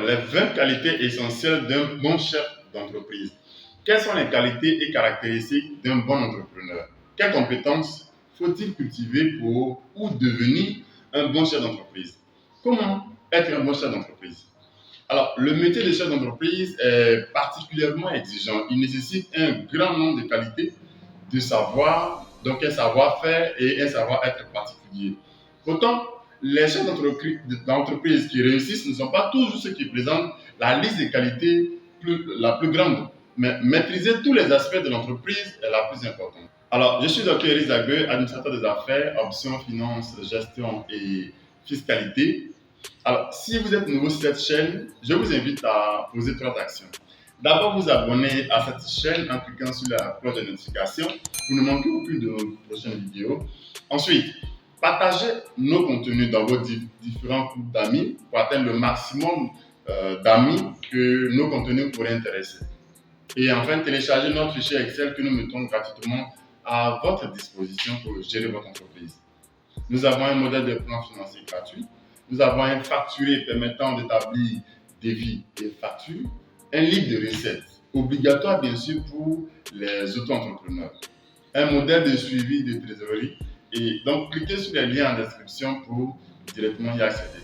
Les 20 qualités essentielles d'un bon chef d'entreprise. Quelles sont les qualités et caractéristiques d'un bon entrepreneur? Quelles compétences faut-il cultiver pour ou devenir un bon chef d'entreprise? Comment être un bon chef d'entreprise? Alors, le métier de chef d'entreprise est particulièrement exigeant. Il nécessite un grand nombre de qualités, de savoir, donc un savoir-faire et un savoir-être particulier. Pourtant, les chefs d'entreprise qui réussissent ne sont pas toujours ceux qui présentent la liste des qualités la plus grande. Mais maîtriser tous les aspects de l'entreprise est la plus importante. Alors, je suis Dr. Elie Zague, administrateur des affaires, options, finances, gestion et fiscalité. Alors, si vous êtes nouveau sur cette chaîne, je vous invite à poser 3 actions. D'abord, vous abonner à cette chaîne en cliquant sur la cloche de notification pour ne manquer aucune de nos prochaines vidéos. Ensuite, partagez nos contenus dans vos différents groupes d'amis pour atteindre le maximum d'amis que nos contenus pourraient intéresser. Et enfin, téléchargez notre fichier Excel que nous mettons gratuitement à votre disposition pour gérer votre entreprise. Nous avons un modèle de plan financier gratuit. Nous avons un facturé permettant d'établir devis et factures. Un livre de recettes, obligatoire bien sûr pour les auto-entrepreneurs. Un modèle de suivi de trésorerie. Et donc, cliquez sur les liens en description pour directement y accéder.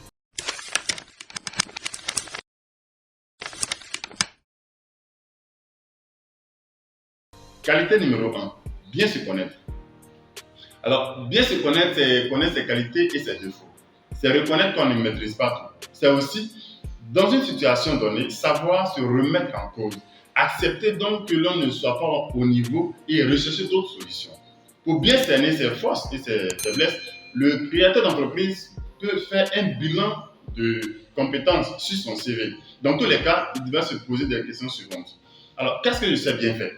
Qualité numéro 1, bien se connaître. Alors, bien se connaître, c'est connaître ses qualités et ses défauts. C'est reconnaître qu'on ne maîtrise pas tout. C'est aussi, dans une situation donnée, savoir se remettre en cause. Accepter donc que l'on ne soit pas au niveau et rechercher d'autres solutions. Pour bien cerner ses forces et ses faiblesses, le créateur d'entreprise peut faire un bilan de compétences sur son CV. Dans tous les cas, il doit se poser des questions suivantes. Alors, qu'est-ce que je sais bien faire?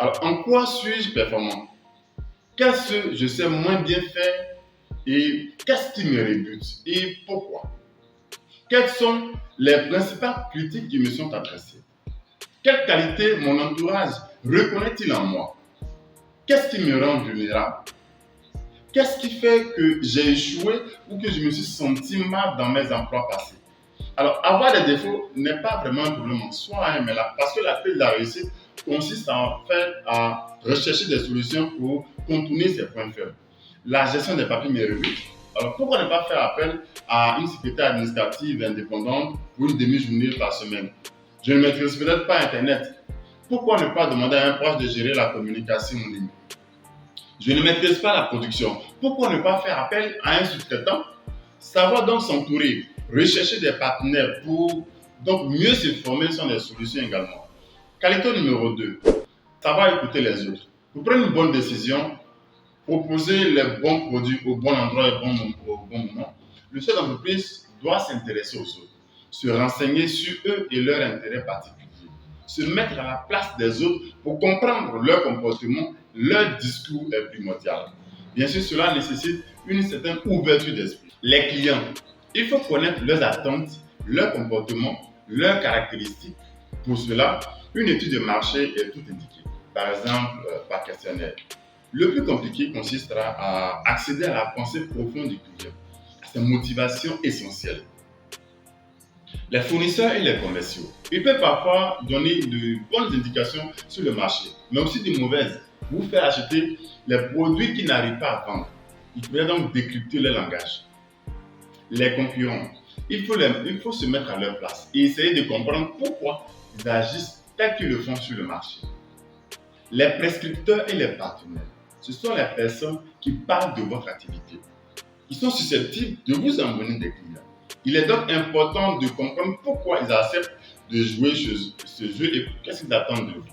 Alors, en quoi suis-je performant? Qu'est-ce que je sais moins bien faire et qu'est-ce qui me rebute et pourquoi? Quelles sont les principales critiques qui me sont adressées? Quelle qualité mon entourage reconnaît-il en moi? Qu'est-ce qui me rend vulnérable? Qu'est-ce qui fait que j'ai échoué ou que je me suis senti mal dans mes emplois passés? Alors, avoir des défauts n'est pas vraiment un problème en soi, mais parce que la clé de la réussite consiste en fait à rechercher des solutions pour contourner ses points faibles. La gestion des papiers me rebute. Alors, pourquoi ne pas faire appel à une secrétaire administrative indépendante pour une demi-journée par semaine? Je ne maîtrise peut-être pas Internet. Pourquoi ne pas demander à un proche de gérer la communication en ligne? Je ne maîtrise pas la production. Pourquoi ne pas faire appel à un sous-traitant? Savoir donc s'entourer, rechercher des partenaires pour donc mieux se former sont des solutions également. Qualité numéro 2, savoir écouter les autres. Pour prendre une bonne décision, proposer les bons produits au bon endroit et au bon moment, le chef d'entreprise doit s'intéresser aux autres, se renseigner sur eux et leurs intérêts particuliers, se mettre à la place des autres pour comprendre leur comportement, leur discours est primordial. Bien sûr, cela nécessite une certaine ouverture d'esprit. Les clients, il faut connaître leurs attentes, leurs comportements, leurs caractéristiques. Pour cela, une étude de marché est tout indiquée, par exemple par questionnaire. Le plus compliqué consistera à accéder à la pensée profonde du client, à ses motivations essentielles. Les fournisseurs et les commerciaux, ils peuvent parfois donner de bonnes indications sur le marché, mais aussi de mauvaises, vous faire acheter les produits qu'ils n'arrivent pas à vendre. Il faudrait donc décrypter leur langage. Les concurrents, il faut se mettre à leur place et essayer de comprendre pourquoi ils agissent tels qu'ils le font sur le marché. Les prescripteurs et les partenaires, ce sont les personnes qui parlent de votre activité. Ils sont susceptibles de vous emmener des clients. Il est donc important de comprendre pourquoi ils acceptent de jouer ce jeu et qu'est-ce qu'ils attendent de vous.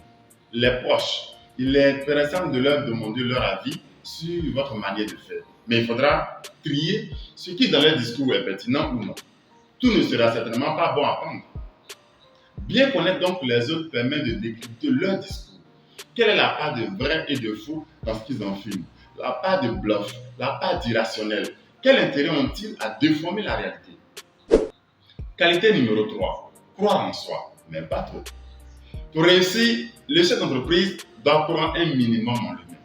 Les proches, il est intéressant de leur demander leur avis sur votre manière de faire. Mais il faudra trier ce qui dans leur discours est pertinent ou non. Tout ne sera certainement pas bon à prendre. Bien connaître donc les autres permet de décrypter leur discours. Quelle est la part de vrai et de faux dans ce qu'ils en filment? La part de bluff, la part d'irrationnel. Quel intérêt ont-ils à déformer la réalité? Qualité numéro 3, croire en soi, mais pas trop. Pour réussir, le chef d'entreprise doit croire un minimum en lui-même.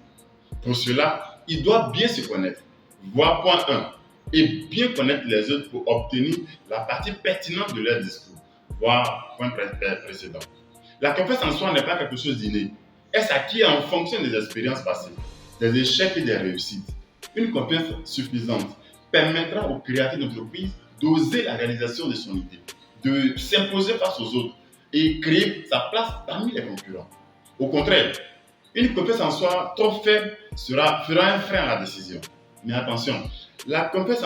Pour cela, il doit bien se connaître, voir point 1, et bien connaître les autres pour obtenir la partie pertinente de leur discours. voire point précédent. La confiance en soi n'est pas quelque chose d'inné. Elle s'acquiert en fonction des expériences passées, des échecs et des réussites. Une confiance suffisante permettra au créateur d'entreprise d'oser la réalisation de son idée, de s'imposer face aux autres et créer sa place parmi les concurrents. Au contraire, une confiance en soi trop faible fera un frein à la décision. Mais attention, la confiance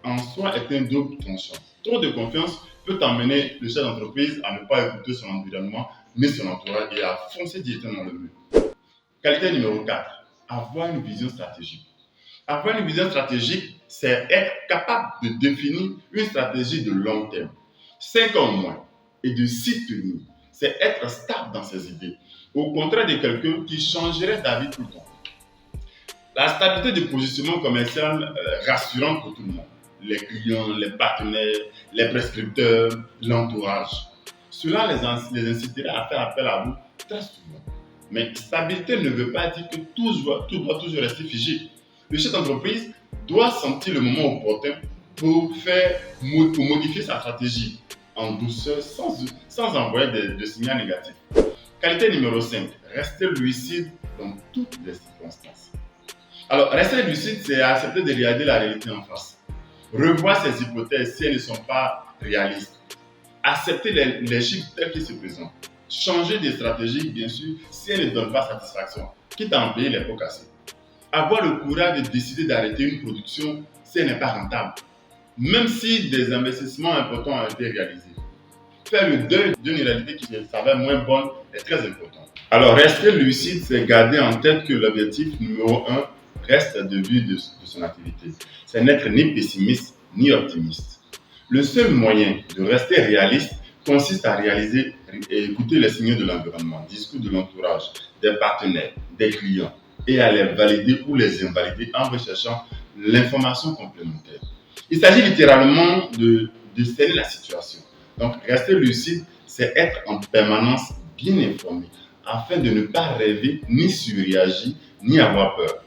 en soi est un double tranchant. Trop de confiance peut amener le chef d'entreprise à ne pas écouter son environnement ni son entourage et à foncer directement dans le mur. Qualité numéro 4, avoir une vision stratégique. Avoir une vision stratégique, c'est être capable de définir une stratégie de long terme, 5 ans au moins, et de s'y tenir. C'est être stable dans ses idées, au contraire de quelqu'un qui changerait d'avis tout le temps. La stabilité du positionnement commercial rassurant pour tout le monde. Les clients, les partenaires, les prescripteurs, l'entourage. Cela les incitera à faire appel à vous très souvent. Mais stabilité ne veut pas dire que tout doit toujours rester figé. Le chef d'entreprise doit sentir le moment opportun pour modifier sa stratégie en douceur sans envoyer de signaux négatifs. Qualité numéro 5, rester lucide dans toutes les circonstances. Alors, rester lucide, c'est accepter de regarder la réalité en face. Revoir ses hypothèses si elles ne sont pas réalistes. Accepter les chiffres tels qu'ils se présentent. Changer de stratégie, bien sûr, si elles ne donnent pas satisfaction, quitte à en payer les pots cassés. Avoir le courage de décider d'arrêter une production si elle n'est pas rentable, même si des investissements importants ont été réalisés. Faire le deuil d'une réalité qui s'avère moins bonne est très important. Alors, rester lucide, c'est garder en tête que l'objectif numéro 1 reste de vue de son activité. C'est n'être ni pessimiste ni optimiste. Le seul moyen de rester réaliste consiste à réaliser et écouter les signaux de l'environnement, discours de l'entourage, des partenaires, des clients, et à les valider ou les invalider en recherchant l'information complémentaire. Il s'agit littéralement de cerner la situation. Donc, rester lucide, c'est être en permanence bien informé afin de ne pas rêver ni surréagir ni avoir peur.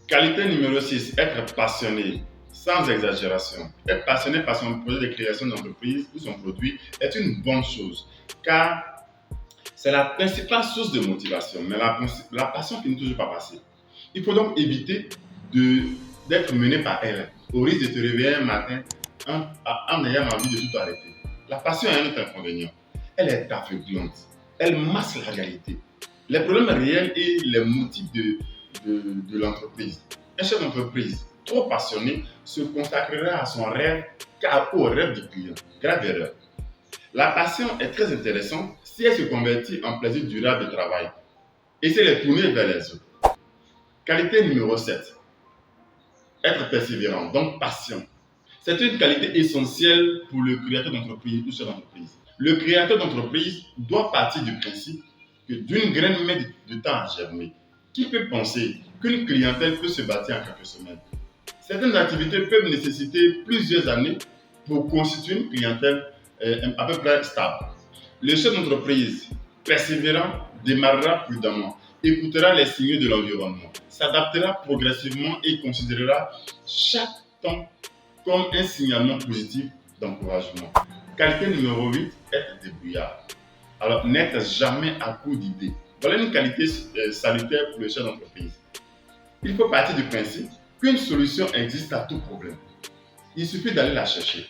Qualité numéro 6, être passionné, sans exagération. Être passionné par son projet de création d'entreprise ou son produit est une bonne chose, car c'est la principale source de motivation, mais la passion finit toujours par passer. Il faut donc éviter d'être mené par elle, au risque de te réveiller un matin en ayant envie de tout arrêter. La passion a un autre inconvénient. Elle est aveuglante. Elle masque la réalité, les problèmes réels et les motifs de l'entreprise. Un chef d'entreprise trop passionné se consacrera à son rêve qu'au rêve du client. Grave erreur. La passion est très intéressante si elle se convertit en plaisir durable de travail et si elle est tournée vers les autres. Qualité numéro 7. Être persévérant, donc patient. C'est une qualité essentielle pour le créateur d'entreprise ou chef d'entreprise. Le créateur d'entreprise doit partir du principe que d'une graine met du temps à germer. Qui peut penser qu'une clientèle peut se bâtir en quelques semaines? Certaines activités peuvent nécessiter plusieurs années pour constituer une clientèle à peu près stable. Le chef d'entreprise persévérant démarrera prudemment, écoutera les signaux de l'environnement, s'adaptera progressivement et considérera chaque temps comme un signalement positif d'encouragement. Qualité numéro 8, être débrouillard. Alors, n'être jamais à court d'idées. Voilà une qualité salutaire pour le chef d'entreprise. Il faut partir du principe qu'une solution existe à tout problème. Il suffit d'aller la chercher.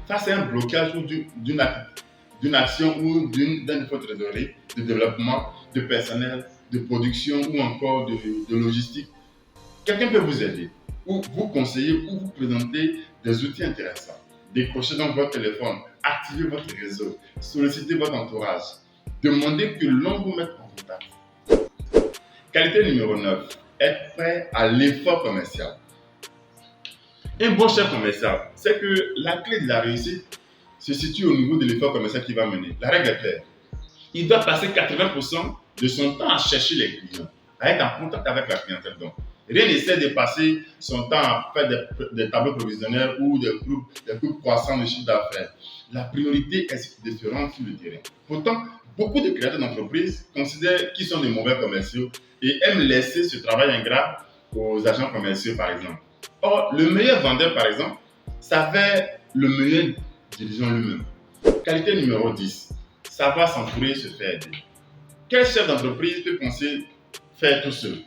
Ça, c'est un blocage d'une action ou d'un effort de trésorerie, de développement, de personnel, de production ou encore de logistique. Quelqu'un peut vous aider, ou vous conseiller, ou vous présenter des outils intéressants. Décrochez donc votre téléphone, activez votre réseau, sollicitez votre entourage. Demandez que l'on vous mette en contact. Qualité numéro 9. Être prêt à l'effort commercial. Un bon chef commercial, c'est que la clé de la réussite se situe au niveau de l'effort commercial qu'il va mener. La règle est claire. Il doit passer 80% de son temps à chercher les clients, à être en contact avec la clientèle. Donc, rien n'essaie de passer son temps à faire des tableaux provisionnels ou des groupes croissants de chiffre d'affaires. La priorité est de se rendre sur le terrain. Pourtant, beaucoup de créateurs d'entreprises considèrent qu'ils sont des mauvais commerciaux et aiment laisser ce travail ingrat aux agents commerciaux, par exemple. Or, le meilleur vendeur, par exemple, s'avère le meilleur dirigeant lui-même. Qualité numéro 10, savoir s'entourer et se faire aider. Quel chef d'entreprise peut penser faire tout seul?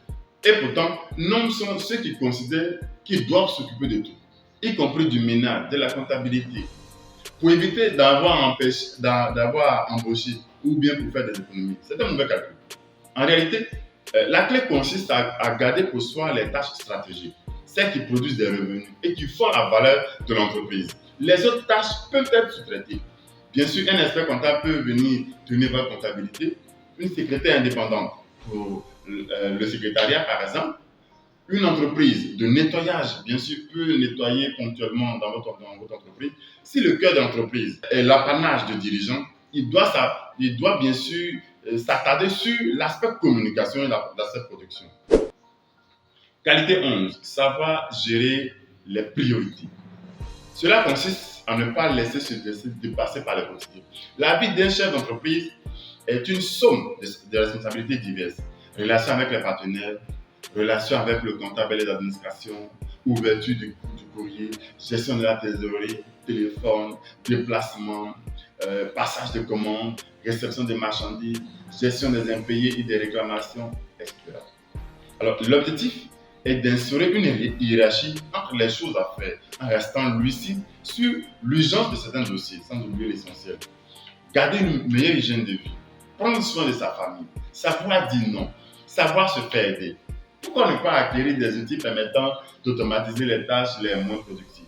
Et pourtant, nombreux sont ceux qui considèrent qu'ils doivent s'occuper de tout, y compris du ménage, de la comptabilité, pour éviter d'avoir à embaucher ou bien pour faire des économies. C'est un mauvais calcul. En réalité, la clé consiste à garder pour soi les tâches stratégiques, celles qui produisent des revenus et qui font la valeur de l'entreprise. Les autres tâches peuvent être sous-traitées. Bien sûr, un expert comptable peut venir tenir votre comptabilité, une secrétaire indépendante pour le secrétariat par exemple, une entreprise de nettoyage, bien sûr, peut nettoyer ponctuellement dans votre entreprise. Si le cœur de l'entreprise est l'apanage de dirigeants, il doit bien sûr s'attarder sur l'aspect communication et l'aspect production. Qualité 11, savoir gérer les priorités. Cela consiste à ne pas laisser se dépasser par les quotidiens. La vie d'un chef d'entreprise est une somme de responsabilités diverses. Relations avec les partenaires, relations avec le comptable et les administrations, ouverture du courrier, gestion de la trésorerie, téléphone, déplacement, passage de commandes, réception des marchandises, gestion des impayés et des réclamations, etc. Alors, l'objectif est d'instaurer une hiérarchie entre les choses à faire en restant lucide sur l'urgence de certains dossiers, sans oublier l'essentiel. Garder une meilleure hygiène de vie, prendre soin de sa famille, savoir dire non, savoir se faire aider. Pourquoi ne pas acquérir des outils permettant d'automatiser les tâches les moins productives?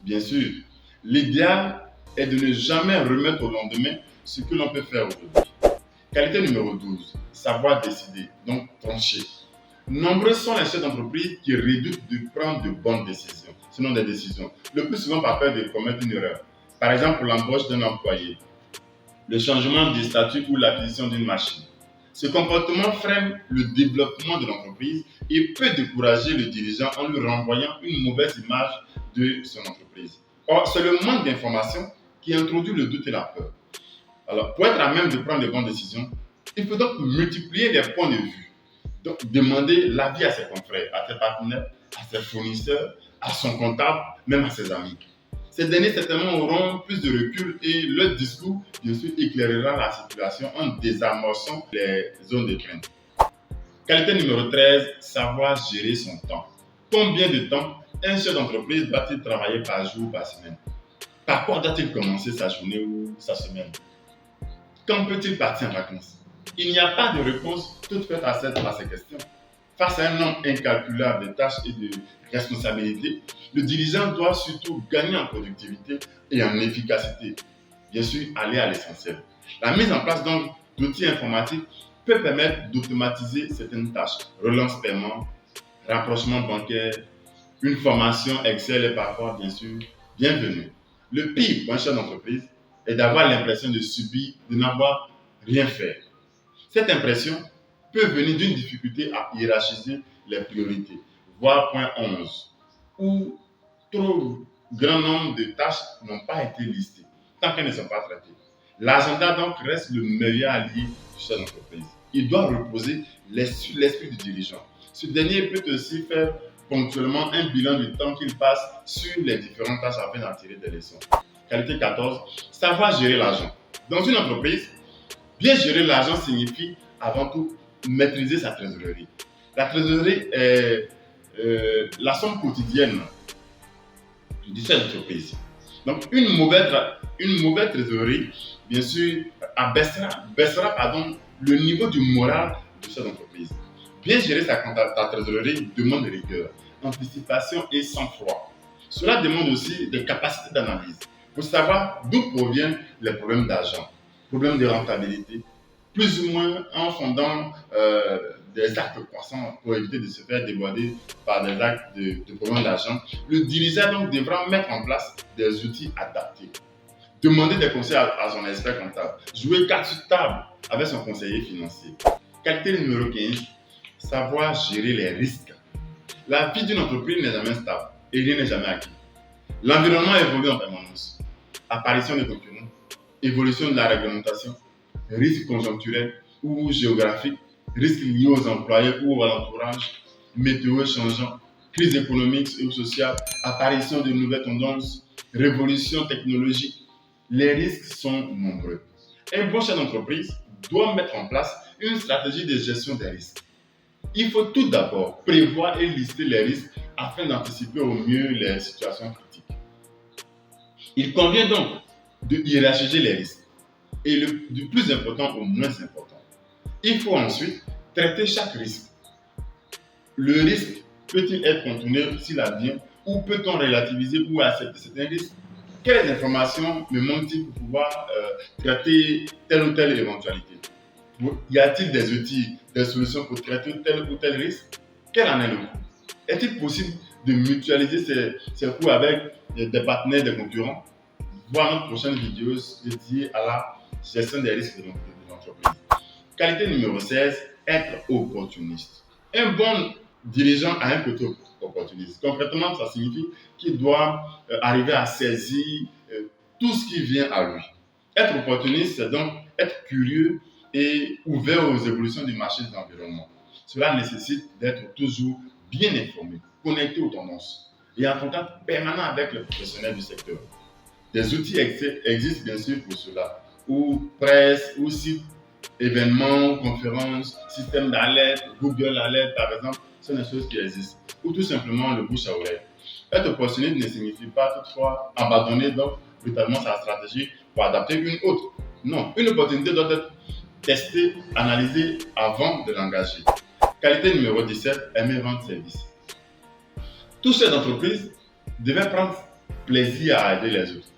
Bien sûr, l'idéal est de ne jamais remettre au lendemain ce que l'on peut faire aujourd'hui. Qualité numéro 12, savoir décider, donc trancher. Nombreux sont les chefs d'entreprise qui redoutent de prendre de bonnes décisions, sinon des décisions, le plus souvent par peur de commettre une erreur. Par exemple, pour l'embauche d'un employé, le changement de statut ou l'acquisition d'une machine. Ce comportement freine le développement de l'entreprise et peut décourager le dirigeant en lui renvoyant une mauvaise image de son entreprise. Or, c'est le manque d'informations qui introduit le doute et la peur. Alors, pour être à même de prendre de bonnes décisions, il faut donc multiplier les points de vue. Donc, demander l'avis à ses confrères, à ses partenaires, à ses fournisseurs, à son comptable, même à ses amis. Ces derniers certainement auront plus de recul et leur discours, bien sûr, éclairera la situation en désamorçant les zones de crainte. Qualité numéro 13, savoir gérer son temps. Combien de temps un chef d'entreprise doit-il travailler par jour ou par semaine? Par quoi doit-il commencer sa journée ou sa semaine? Quand peut-il partir en vacances? Il n'y a pas de réponse toute faite à ces questions. Face à un nombre incalculable de tâches et de responsabilités, le dirigeant doit surtout gagner en productivité et en efficacité. Bien sûr, aller à l'essentiel. La mise en place donc d'outils informatiques peut permettre d'automatiser certaines tâches. Relance paiement, rapprochement bancaire, une formation Excel est parfois, bien sûr, bienvenue. Le pire pour un chef d'entreprise est d'avoir l'impression de subir, de n'avoir rien fait. Cette impression peut venir d'une difficulté à hiérarchiser les priorités, voire point 11, où trop grand nombre de tâches n'ont pas été listées, tant qu'elles ne sont pas traitées. L'agenda donc reste le meilleur allié du chef d'entreprise. Il doit reposer sur l'esprit du dirigeant. Ce dernier peut aussi faire ponctuellement un bilan du temps qu'il passe sur les différentes tâches afin d'en tirer des leçons. Qualité 14, savoir gérer l'argent. Dans une entreprise, bien gérer l'argent signifie avant tout maîtriser sa trésorerie. La trésorerie est la somme quotidienne du chef d'entreprise. Donc une mauvaise trésorerie, bien sûr, baissera le niveau du moral du chef d'entreprise. Bien gérer ta trésorerie demande rigueur, anticipation et sang-froid. Cela demande aussi des capacités d'analyse pour savoir d'où proviennent les problèmes d'argent, problèmes de rentabilité, plus ou moins en fondant des actes croissants pour éviter de se faire déborder par des actes de problèmes d'argent. Le dirigeant donc devra mettre en place des outils adaptés. Demander des conseils à son expert comptable. Jouer carte sur table avec son conseiller financier. Qualité numéro 15, savoir gérer les risques. La vie d'une entreprise n'est jamais stable et rien n'est jamais acquis. L'environnement évolue en permanence. Apparition des concurrents, évolution de la réglementation, risques conjoncturels ou géographiques, risques liés aux employés ou à l'entourage, météo changeant, crise économique et sociale, apparition de nouvelles tendances, révolution technologique. Les risques sont nombreux. Un bon chef d'entreprise doit mettre en place une stratégie de gestion des risques. Il faut tout d'abord prévoir et lister les risques afin d'anticiper au mieux les situations critiques. Il convient donc de hiérarchiser les risques et du plus important au moins important. Il faut ensuite traiter chaque risque. Le risque peut-il être contourné s'il advient ou peut-on relativiser ou accepter certains risques? Quelles informations me manquent-ils pour pouvoir traiter telle ou telle éventualité? Y a-t-il des outils, des solutions pour traiter tel ou tel risque? Quel en est le coût? Est-il possible de mutualiser ces coûts avec des partenaires, des concurrents? Voir notre prochaine vidéo dédiée à la gestion des risques de l'entreprise. Qualité numéro 16, être opportuniste. Un bon dirigeant a un côté opportuniste. Concrètement, ça signifie qu'il doit arriver à saisir tout ce qui vient à lui. Être opportuniste, c'est donc être curieux et ouvert aux évolutions du marché de l'environnement. Cela nécessite d'être toujours bien informé, connecté aux tendances et en contact permanent avec les professionnels du secteur. Des outils existent bien sûr pour cela, ou presse, ou sites, événements, conférences, systèmes d'alerte, Google Alert par exemple, ce sont des choses qui existent. Ou tout simplement le bouche à oreille. Être opportuniste ne signifie pas toutefois abandonner donc brutalement sa stratégie pour adapter une autre. Non, une opportunité doit être testée, analysée avant de l'engager. Qualité numéro 17, aimer rendre service. Tout chef d'entreprise devait prendre plaisir à aider les autres,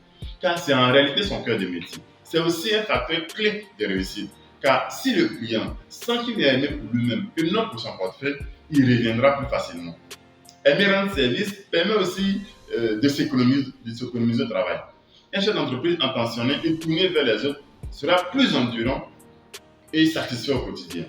car c'est en réalité son cœur de métier. C'est aussi un facteur clé de réussite, car si le client sent qu'il est aimé pour lui-même et non pour son portefeuille, il reviendra plus facilement. Aimer rendre service permet aussi de s'économiser au travail. Un chef d'entreprise intentionné et tourné vers les autres sera plus endurant et satisfait au quotidien.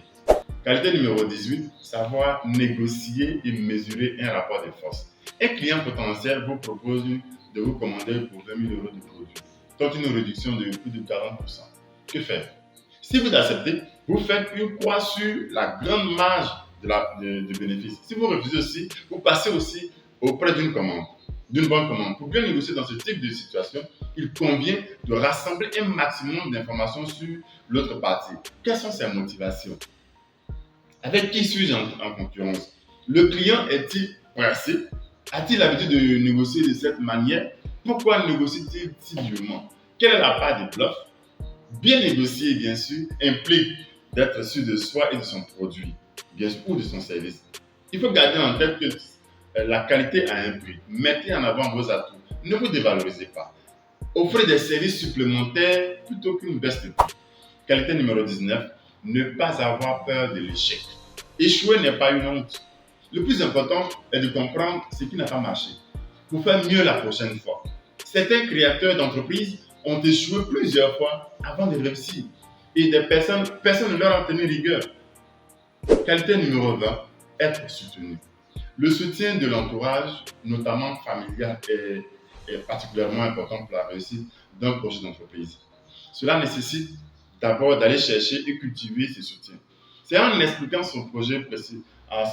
Qualité numéro 18, savoir négocier et mesurer un rapport de force. Un client potentiel vous propose de vous commander pour 20 000 euros de produit, contre une réduction de plus de 40%. Que faire? Si vous acceptez, vous faites une croix sur la grande marge de bénéfice. Si vous refusez aussi, vous passez aussi auprès d'une bonne commande. Pour bien négocier dans ce type de situation, il convient de rassembler un maximum d'informations sur l'autre partie. Quelles sont ses motivations? Avec qui suis-je en concurrence? Le client est-il pressé? A-t-il l'habitude de négocier de cette manière? Pourquoi négocie-t-il si durement? Quelle est la part des bluffs? Bien négocier, bien sûr, implique d'être sûr de soi et de son produit, bien sûr, ou de son service. Il faut garder en tête que la qualité a un prix. Mettez en avant vos atouts. Ne vous dévalorisez pas. Offrez des services supplémentaires plutôt qu'une baisse de prix. Qualité numéro 19, ne pas avoir peur de l'échec. Échouer n'est pas une honte. Le plus important est de comprendre ce qui n'a pas marché pour faire mieux la prochaine fois. Certains créateurs d'entreprises ont échoué plusieurs fois avant de réussir et personne ne leur a tenu rigueur. Qualité numéro 20, être soutenu. Le soutien de l'entourage, notamment familial, est particulièrement important pour la réussite d'un projet d'entreprise. Cela nécessite d'abord d'aller chercher et cultiver ces soutiens. C'est en expliquant son projet précis à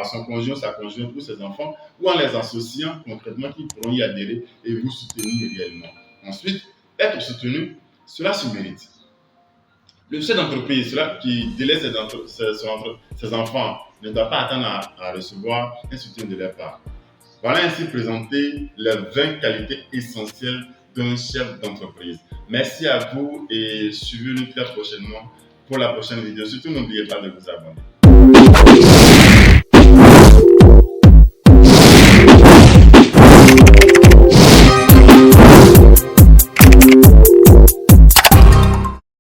son conjoint, sa conjointe ou ses enfants, ou en les associant concrètement qu'ils pourront y adhérer et vous soutenir réellement. Ensuite, être soutenu, cela se mérite. Le chef d'entreprise, cela qui délaisse ses enfants, ne doit pas attendre à recevoir un soutien de leur part. Voilà ainsi présenté les 20 qualités essentielles d'un chef d'entreprise. Merci à vous et suivez-nous très prochainement pour la prochaine vidéo. Surtout, n'oubliez pas de vous abonner.